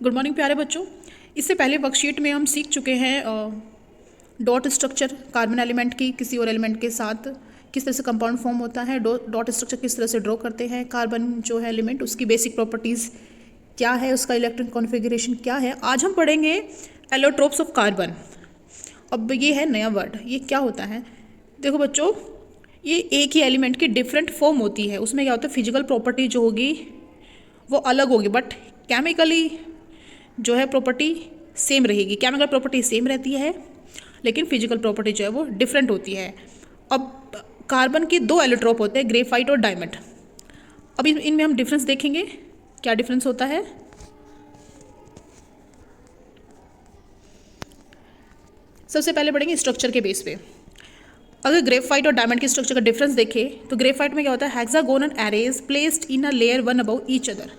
Good morning प्यारे बच्चों। इससे पहले वर्कशीट में हम सीख चुके हैं डॉट स्ट्रक्चर कार्बन एलिमेंट की किसी और एलिमेंट के साथ किस तरह से कंपाउंड फॉर्म होता है, डॉट स्ट्रक्चर किस तरह से ड्रॉ करते हैं, कार्बन जो है एलिमेंट उसकी बेसिक प्रॉपर्टीज़ क्या है, उसका इलेक्ट्रॉन कॉन्फ़िगरेशन क्या है। आज हम पढ़ेंगे एलोट्रोप्स ऑफ कार्बन। अब ये है नया वर्ड, ये क्या होता है? देखो बच्चों, ये एक ही एलिमेंट की डिफरेंट फॉर्म होती है। उसमें क्या होता है, फिजिकल प्रॉपर्टी जो होगी वो अलग होगी, बट केमिकली जो है प्रॉपर्टी सेम रहेगी। केमिकल प्रॉपर्टी सेम रहती है लेकिन फिजिकल प्रॉपर्टी जो है वो डिफरेंट होती है। अब कार्बन के दो एलोट्रोप होते हैं, ग्रेफाइट और डायमंड। अब इनमें हम डिफरेंस देखेंगे, क्या डिफरेंस होता है। सबसे पहले पढ़ेंगे स्ट्रक्चर के बेस पे। अगर ग्रेफाइट और डायमंड की स्ट्रक्चर का डिफरेंस देखें तो ग्रेफाइट में क्या होता है, hexagonal arrays placed in a layer one above each other.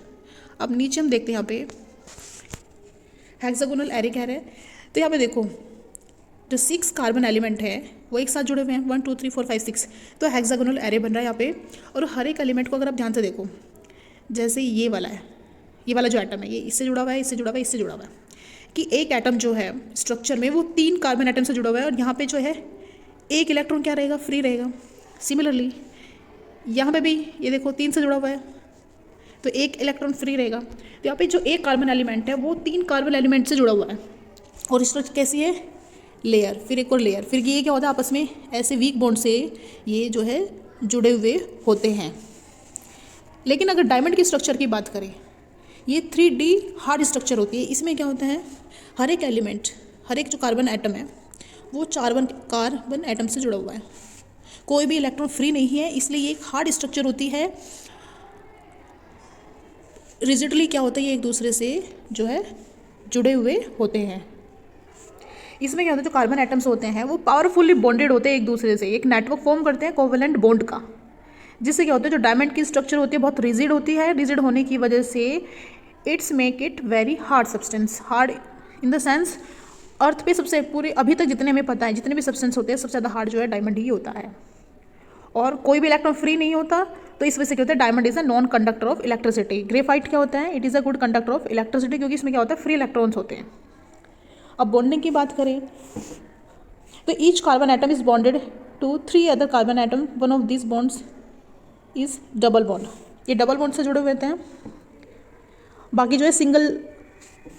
अब नीचे हम देखते हैं, यहाँ पे हेक्सागोनल एरे कह रहे हैं, तो यहाँ पे देखो जो 6 कार्बन एलिमेंट है वो एक साथ जुड़े हुए हैं, 1 2 3 4 5 6, तो हेक्सागोनल एरे बन रहा है यहाँ पे। और हर एक एलिमेंट को अगर आप ध्यान से देखो, जैसे ये वाला है, ये वाला जो एटम है ये इससे जुड़ा हुआ है, इससे जुड़ा हुआ है, इससे जुड़ा हुआ है, कि एक एटम जो है स्ट्रक्चर में वो 3 कार्बन एटम से जुड़ा हुआ है और यहाँ पे जो है एक इलेक्ट्रॉन क्या रहेगा, फ्री रहेगा। सिमिलरली यहाँ पे भी ये देखो 3 से जुड़ा हुआ है तो एक इलेक्ट्रॉन फ्री रहेगा। तो यहाँ पे जो एक कार्बन एलिमेंट है वो 3 कार्बन एलिमेंट से जुड़ा हुआ है और स्ट्रक्चर कैसी है, लेयर, फिर एक और लेयर, फिर ये क्या होता है आपस में ऐसे वीक बॉन्ड से ये जो है जुड़े हुए होते हैं। लेकिन अगर डायमंड की स्ट्रक्चर की बात करें, ये 3D हार्ड स्ट्रक्चर होती है। इसमें क्या होता है, हर एक एलिमेंट, हर एक जो कार्बन एटम है वो कार्बन एटम से जुड़ा हुआ है, कोई भी इलेक्ट्रॉन फ्री नहीं है, इसलिए ये एक हार्ड स्ट्रक्चर होती है। रिजिडली क्या होता है, ये एक दूसरे से जो है जुड़े हुए होते हैं। इसमें क्या होता है, जो कार्बन एटम्स होते हैं वो पावरफुली बॉन्डेड होते हैं एक दूसरे से, एक नेटवर्क फॉर्म करते हैं कोवेलेंट बॉन्ड का, जिससे क्या होता है जो डायमंड की स्ट्रक्चर होती है बहुत रिजिड होती है। रिजिड होने की वजह से it's make it very hard substance. Hard in the sense earth पे सबसे पूरे अभी तक जितने हमें पता है जितने भी सब्सटेंस होते हैं सबसे ज़्यादा हार्ड जो है डायमंड ही होता है और कोई भी इलेक्ट्रॉन फ्री नहीं होता। तो इस वजह से क्या होता है, diamond is a non conductor of electricity. Graphite क्या होता है, it is a good conductor of electricity, क्योंकि इसमें क्या होता है फ्री इलेक्ट्रॉन्स होते हैं। अब बॉन्डिंग की बात करें तो each carbon atom is bonded to 3 other carbon atom. One of this bonds is double bond. ये डबल बॉन्ड से जुड़े हुए होते हैं, बाकी जो है सिंगल,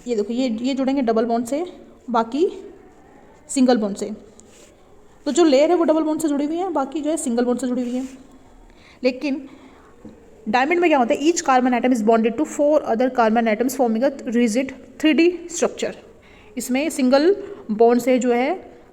ये देखो ये जुड़ेंगे डबल बॉन्ड से, बाकी सिंगल बॉन्ड से। तो जो लेयर है वो डबल बॉन्ड से जुड़ी हुई है, बाकी जो है सिंगल बॉन्ड से जुड़ी हुई है। लेकिन डायमंड में क्या होता है, each carbon atom is bonded to 4 other carbon atoms forming a rigid 3D structure. इसमें सिंगल बॉन्ड से जो है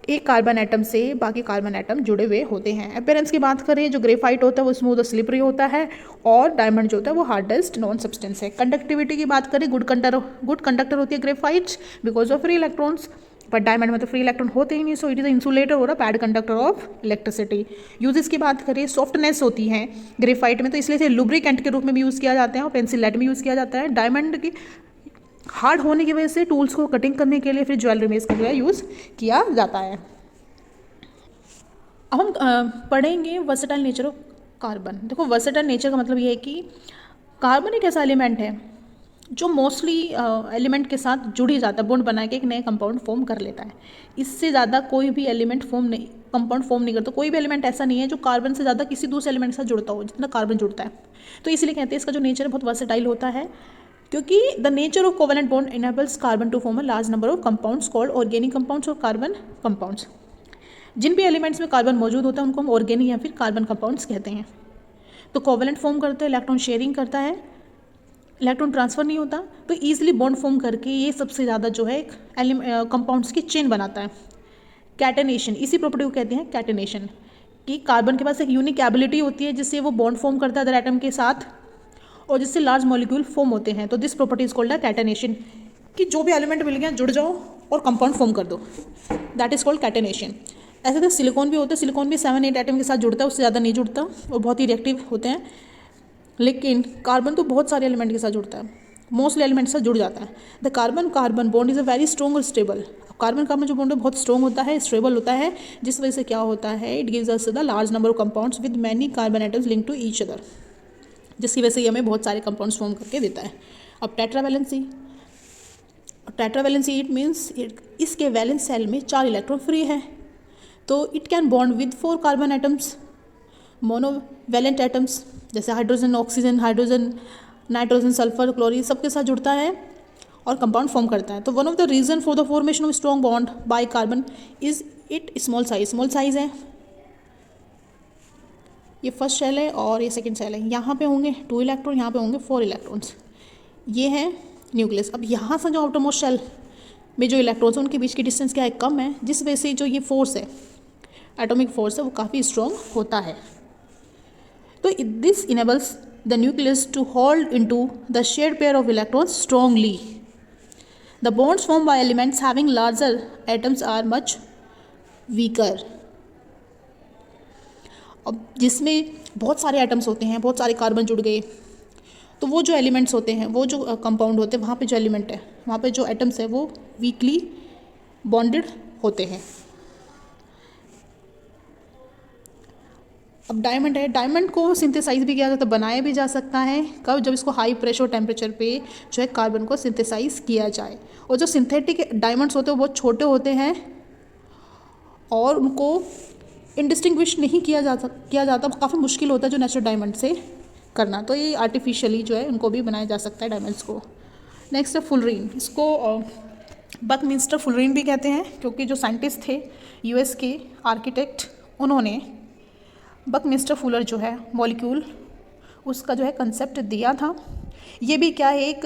एक कार्बन एटम से बाकी कार्बन एटम जुड़े हुए होते हैं। अपीयरेंस की बात करें, जो ग्रेफाइट होता है वो स्मूथ और स्लिपरी होता है और डायमंड जो होता है वो हार्डेस्ट नॉन सब्सटेंस है। कंडक्टिविटी की बात करें, गुड कंडक्टर होती है graphite because of free electrons, but diamond में तो फ्री इलेक्ट्रॉन होते ही नहीं, सो इट इज इंसुलेटर और a bad conductor of electricity. Uses की बात करें, सॉफ्टनेस होती है ग्रेफाइट में, तो इसलिए इसे लुब्रिकेंट के रूप में भी यूज़ किया जाता है और पेंसिल लेड में यूज़ किया जाता है। डायमंड की हार्ड होने की वजह से टूल्स को कटिंग करने के लिए, फिर ज्वेलरी में इसका जो है यूज़ किया जाता है। अब हम पढ़ेंगे वर्सेटाइल नेचर ऑफ कार्बन। देखो वर्सेटाइल नेचर का मतलब ये है कि कार्बन एक ऐसा एलिमेंट है जो मोस्टली एलिमेंट के साथ जुड़ ही जाता है, बॉन्ड बना के एक नए कंपाउंड फॉर्म कर लेता है। इससे ज़्यादा कोई भी एलिमेंट कंपाउंड फॉर्म नहीं करता। कोई भी एलिमेंट ऐसा नहीं है जो कार्बन से ज़्यादा किसी दूसरे एलिमेंट के साथ जुड़ता हो जितना कार्बन जुड़ता है। तो इसलिए कहते हैं इसका जो नेचर है बहुत वर्सेटाइल होता है, क्योंकि the nature of covalent bond enables carbon to form a large number of compounds called organic compounds और कार्बन कंपाउंड्स। जिन भी एलिमेंट्स में कार्बन मौजूद होता है उनको हम ऑर्गेनिक या फिर कार्बन कंपाउंड्स कहते हैं। तो कोवेलेंट फॉर्म करते हैं, इलेक्ट्रॉन शेयरिंग करता है, इलेक्ट्रॉन ट्रांसफ़र नहीं होता, तो ईजिली बॉन्ड फॉर्म करके ये सबसे ज़्यादा जो है एक कंपाउंड्स की चेन बनाता है। कैटेनेशन, इसी प्रॉपर्टी को कहते हैं कैटेनेशन, कि कार्बन के पास एक यूनिक एबिलिटी होती है जिससे वो बॉन्ड फॉर्म करता है अदर एटम के साथ और जिससे लार्ज मॉलिक्यूल फॉर्म होते हैं। तो this property is called a catenation, कि जो भी एलिमेंट मिल गया जुड़ जाओ और कंपाउंड फॉर्म कर दो, दैट इज कॉल्ड कैटेनेशन। ऐसे तो सिलिकॉन भी होता है, सिलिकॉन भी 7-8 एटम के साथ जुड़ता है, उससे ज़्यादा नहीं जुड़ता और बहुत ही रिएक्टिव होते हैं। लेकिन कार्बन तो बहुत सारे एलिमेंट के साथ जुड़ता है, मोस्टली एलिमेंट के साथ जुड़ जाता है। The carbon carbon bond is a very strong और स्टेबल। कार्बन कार्बन जो बॉन्ड है बहुत स्ट्रॉन्ग होता है, स्टेबल होता है, जिस वजह से क्या होता है, it gives us the large number of compounds with many carbon atoms link to each other, जिसकी वजह से ये हमें बहुत सारे कंपाउंड्स फॉर्म करके देता है। अब टेट्रावैलेंसी, टेट्रावैलेंसी इट मीन्स इसके वैलेंस सेल में 4 इलेक्ट्रॉन फ्री है, तो it can bond with 4 carbon atoms, monovalent atoms, जैसे hydrogen, oxygen, hydrogen, nitrogen, sulphur, chlorine, सबके साथ जुड़ता है और कंपाउंड फॉर्म करता है। तो one of the reason for the formation of strong bond by carbon is it small size है। ये फर्स्ट शेल है और ये सेकंड शेल है। यहाँ पे होंगे 2 इलेक्ट्रॉन, यहाँ पे होंगे 4 इलेक्ट्रॉन्स। ये है न्यूक्लियस। अब यहाँ से जो आउटरमोस्ट शेल में जो इलेक्ट्रॉन्स हैं उनके बीच की डिस्टेंस क्या है, कम है, जिस वजह से जो ये फोर्स है, एटॉमिक फोर्स है, वो काफ़ी स्ट्रॉन्ग होता है। तो this enables the nucleus to hold into the shared pair of electrons strongly. The bonds form by elements having larger atoms are much weaker. अब जिसमें बहुत सारे एटम्स होते हैं, बहुत सारे कार्बन जुड़ गए, तो वो जो एलिमेंट्स होते हैं, वो जो कंपाउंड होते हैं, वहाँ पे जो एलिमेंट है, वहाँ पे जो एटम्स है, वो वीकली बॉन्डेड होते हैं। अब डायमंड है, डायमंड को सिंथेसाइज भी किया जाता है, बनाया भी जा सकता है। कब? जब इसको हाई प्रेशर टेम्परेचर पे जो है कार्बन को सिंथेसाइज किया जाए। और जो सिंथेटिक डायमंड्स होते हैं वो बहुत छोटे होते हैं और उनको इंडिस्टिंग्विश नहीं किया जाता, काफ़ी मुश्किल होता है जो नेचुरल डायमंड से करना। तो ये आर्टिफिशियली जो है उनको भी बनाया जा सकता है डायमंड्स को। नेक्स्ट है फुलरीन। इसको बकमिंस्टर फुलरीन भी कहते हैं, क्योंकि जो साइंटिस्ट थे यूएस के आर्किटेक्ट, उन्होंने बकमिंस्टर फुलर जो है मॉलिक्यूल, उसका जो है कंसेप्ट दिया था। ये भी क्या है, एक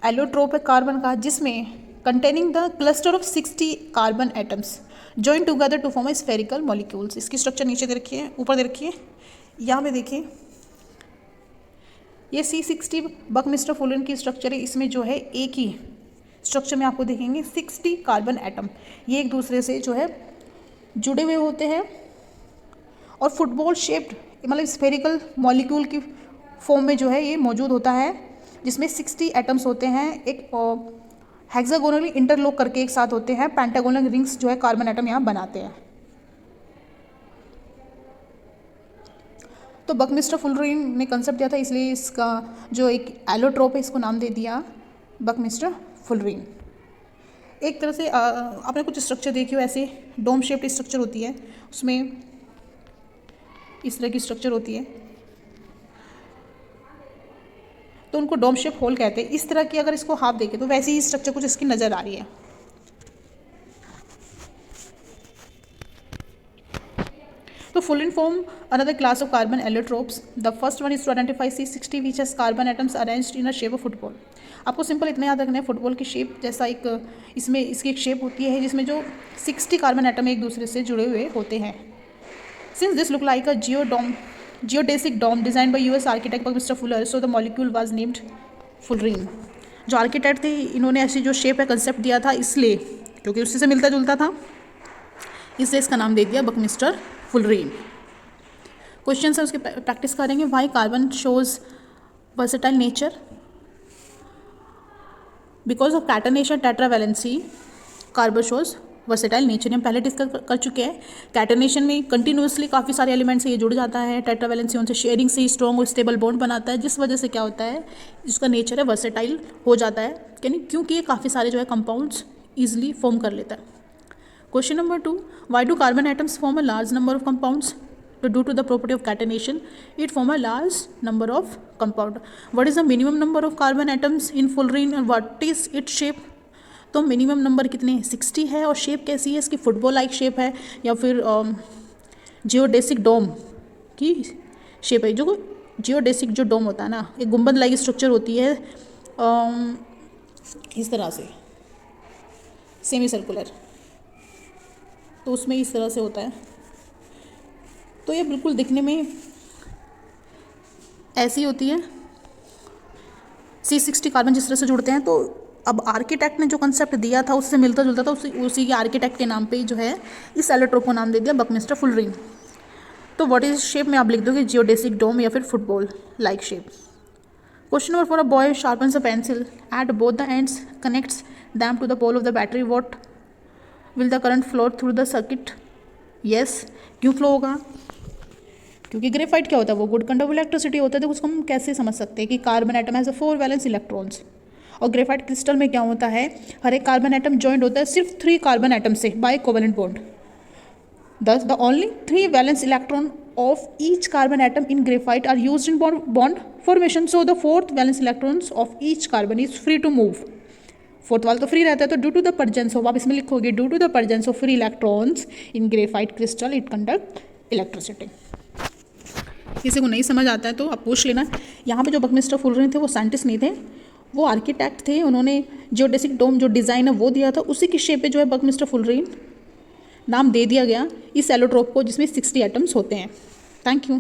एलोट्रोप है कार्बन का, जिसमें containing the cluster of 60 carbon atoms join together to form a spherical molecules. इसकी स्ट्रक्चर नीचे दे रखी है, ऊपर दे रखी है, यहाँ पे देखिए ये C60 बकमिंस्टर फुलर की स्ट्रक्चर है। इसमें जो है एक ही स्ट्रक्चर में आपको देखेंगे 60 कार्बन एटम, ये एक दूसरे से जो है जुड़े हुए होते हैं और फुटबॉल शेप्ड, मतलब स्फेरिकल मॉलिक्यूल की फॉर्म में जो है ये मौजूद होता है, जिसमें 60 एटम्स होते हैं, एक हेक्सागोनली इंटरलॉक करके एक साथ होते हैं, पेंटागोनल रिंग्स जो है कार्बन एटम यहाँ बनाते हैं। तो बकमिंस्टर फुलरीन ने कंसेप्ट दिया था, इसलिए इसका जो एक एलोट्रोप है इसको नाम दे दिया बकमिंस्टर फुलरीन। एक तरह से आपने कुछ स्ट्रक्चर देखी हो, ऐसे डोम शेप्ड स्ट्रक्चर होती है, उसमें इस तरह की स्ट्रक्चर होती है, तो उनको डोम शेप होल कहते हैं। इस तरह की अगर इसको हाफ देखें तो वैसी ही स्ट्रक्चर कुछ इसकी नज़र आ रही है। तो fullerene form another class of carbon allotropes. The first one is to identify C60 which has carbon atoms arranged in a shape of football. आपको सिंपल इतना याद रखना है, फुटबॉल की शेप जैसा एक इसमें इसकी एक शेप होती है, जिसमें जो 60 कार्बन एटम एक दूसरे से जुड़े हुए होते हैं। Since this look like a geodesic dome designed by US architect Mr. Fuller, so the molecule was named fullerene. जो आर्किटेक्ट थे इन्होंने ऐसी जो शेप है कंसेप्ट दिया था, इसलिए क्योंकि उसी से मिलता जुलता था, इसलिए इसका नाम दे दिया बकमिंस्टर फुलरीन। क्वेश्चन है उसकी प्रैक्टिस करेंगे। Why carbon shows versatile nature? Because of catenation tetravalency carbon shows versatile nature. हम पहले डिस्कस कर चुके हैं। कैटनेशन में कंटिन्यूसली काफ़ी सारे एलिमेंट से ये जुड़ जाता है, टेट्रावैलेंसी उनसे शेयरिंग से स्ट्रॉन्ग और स्टेबल बॉन्ड बनाता है, जिस वजह से क्या होता है, जिसका नेचर है वर्सेटाइल हो जाता है, यानी क्योंकि ये काफ़ी सारे जो है कंपाउंड्स ईजिली फॉर्म कर लेता है। Question number 2. Why do carbon atoms form a large number of compounds? Due to the property of catenation, it form a large number of compound. What is the minimum number of carbon atoms in fullerene and what is its shape? तो minimum number कितने 60 है और shape कैसी है इसकी? Football like shape है या फिर जियोडेसिक डोम की शेप है। जो जियोडेसिक जो डोम होता है ना, एक गुंबद लाइक स्ट्रक्चर होती है इस तरह से, सेमी सर्कुलर, तो उसमें इस तरह से होता है। तो ये बिल्कुल दिखने में ऐसी होती है। C60 कार्बन जिस तरह से जुड़ते हैं, तो अब आर्किटेक्ट ने जो कंसेप्ट दिया था उससे मिलता जुलता था, उसी के आर्किटेक्ट के नाम पे जो है इस एलोट्रोप को नाम दे दिया बकमिंस्टर फुलरीन। तो व्हाट इज शेप में आप लिख दोगे जियोडेसिक डोम या फिर football like shape. Question number 4. A boy sharpens a pencil at both the ends, connects them to the pole of the battery, what will the current flow through the circuit? Yes, क्यों flow होगा? क्योंकि graphite क्या होता है, वो good conductor electricity होता है। तो उसको हम कैसे समझ सकते हैं कि carbon atom has 4 valence electrons, और ग्रेफाइट क्रिस्टल में क्या होता है, हर एक कार्बन एटम जॉइंट होता है सिर्फ 3 कार्बन एटम से by covalent bond. Thus, the only 3 valence electron of each carbon atom in graphite are used in bond formation. So, the 4th valence electrons of each carbon is free to move. 4th वाला तो free रहता है, तो due to the presence of, आप इसमें लिखोगे due to the presence of free electrons in graphite crystal it conduct electricity. किसी को नहीं समझ आता है तो आप पूछ लेना। यहाँ पे जो बकमिस्टर फुलरेन थे वो साइंटिस्ट नहीं थे, वो आर्किटेक्ट थे। उन्होंने जियोडेसिक डोम जो डिज़ाइन है वो दिया था, उसी की शेप पे जो है बकमिस्टर फुलरेन नाम दे दिया गया इस एलोट्रोप को जिसमें 60 एटम्स होते हैं। Thank you.